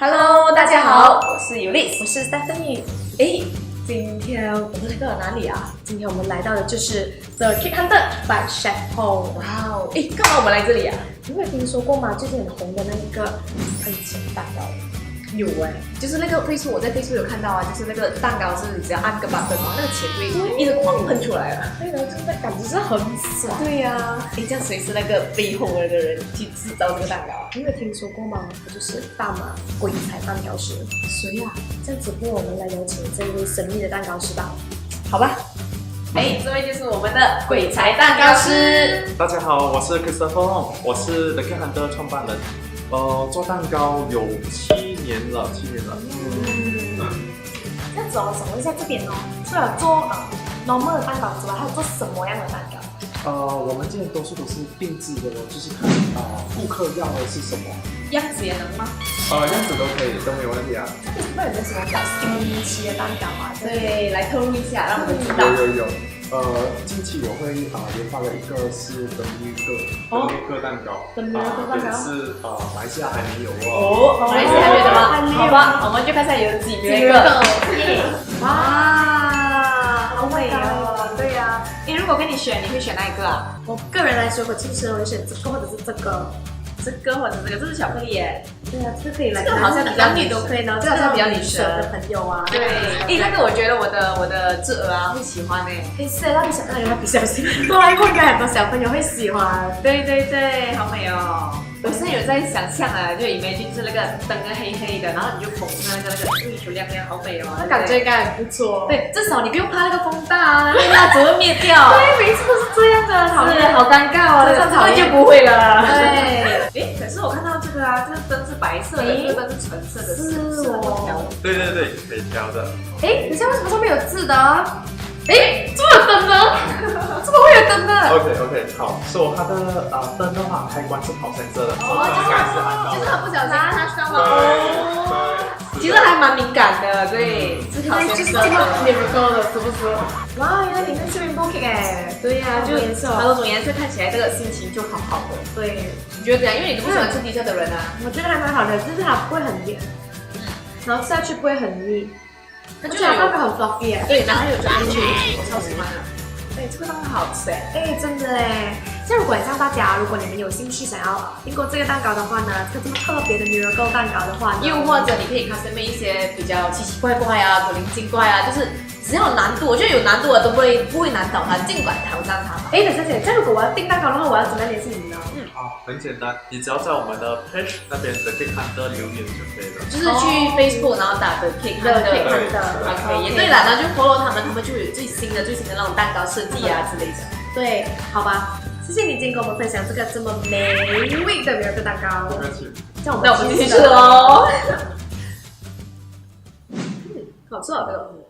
Hello， 大家好，我是尤丽，我是 Stephanie。今天我们来到了哪里啊？今天我们来到的就是 The Cake Hunter by Chef Hong。哇哦，干嘛我们来这里啊？你有听说过吗？最近很红的那一个喷泉蛋糕。有就是那个Facebook，我在 Facebook 有看到啊，就是那个蛋糕是只要按个 button， 那个钱会一直狂喷出来了。对的，真的感觉是很爽。对呀，这样谁是那个背后的那个人去制造这个蛋糕啊？你有听说过吗？他就是大马鬼才蛋糕师。谁呀？这样子，不如我们来邀请这位神秘的蛋糕师吧。好吧。这位就是我们的鬼才蛋糕师。大家好，我是 Christopher， 我是 The Cake Hunter 创办人。做蛋糕有7年了。这样子我想问一下这边哦，除了做normal 的蛋糕之外，还有做什么样的蛋糕？我们这边多数都是定制的哦，就是看顾客要的是什么，样子也能吗？样子都可以，都没有问题啊。那有没有什么比较新奇的蛋糕啊？对，来透露一下，让我们知道。有。近期我会研发了一个是灯绿个蛋糕，灯绿个蛋糕是马来西亚还没有马来西亚还没有的吗？好吧，我们就看一下有几个。哇，好美哦！对呀，如果跟你选，你会选哪一个啊？我个人来说，我其实我会选这个或者是这个。这是巧克力耶。对啊，这个可以来，这个好像比较女都可以呢，这个好像比较女生的朋友啊。对，那个我觉得我的侄儿啊会喜欢诶。是那你小朋友会比较喜欢，多来过应该很多小朋友会喜欢。对，好美哦。我现在有在想象啊，就imagine就是那个灯黑黑的，然后你就捧着那个玉球亮亮，好美哦。那感觉应该很不错。对，至少你不用怕那个风大啊，那个蜡烛会灭掉。对，每次都是这样的，讨厌，好尴尬哦。这个就不会了。对。可是我看到这个啊，这个灯是白色的，这个灯是橙色的，是我调的。对，可以调的。等一下，为什么上面有字的？怎么有灯呢？怎么会有灯呢 ？OK， 好，所以它的灯的话，开关是跑橙色的，就是很不小心它上了。其实还蛮敏感的，对，是好就是这么miracle的，是不是？哇，原来里面是 rainbow cake 哎！对呀，就好多种颜色，看起来这个心情就好好的。对，你觉得怎样？因为你都不喜欢吃低色的人啊。我觉得还蛮好的，就是它不会很黏，然后吃下去不会很腻。它就那个很 fluffy 哎，对，然后还有这个我超喜欢的。这个蛋糕好吃真的哎。像如果像大家，如果你们有兴趣想要订购这个蛋糕的话呢，这个这么特别的 miracle 蛋糕的话呢，又或者你可以 custom 一些比较奇奇怪怪啊、古灵精怪啊，就是只要有难度，我觉得有难度的都不会难倒它，尽管挑战它吧。等一下，这如果我要订蛋糕的话，我要怎么样联系你呢？很简单，你只要在我们的 page 那边的 Cake Hunter 留言就可以了。就是去 Facebook 然后打的 Cake Hunter，OK， 也对了，然后就 follow 他们就会有最新的那种蛋糕设计啊之类的。对，好吧，谢谢你今天跟我们分享这个这么美味的 miracle 蛋糕。不客气。那我们继续吃喽。好吃啊这个。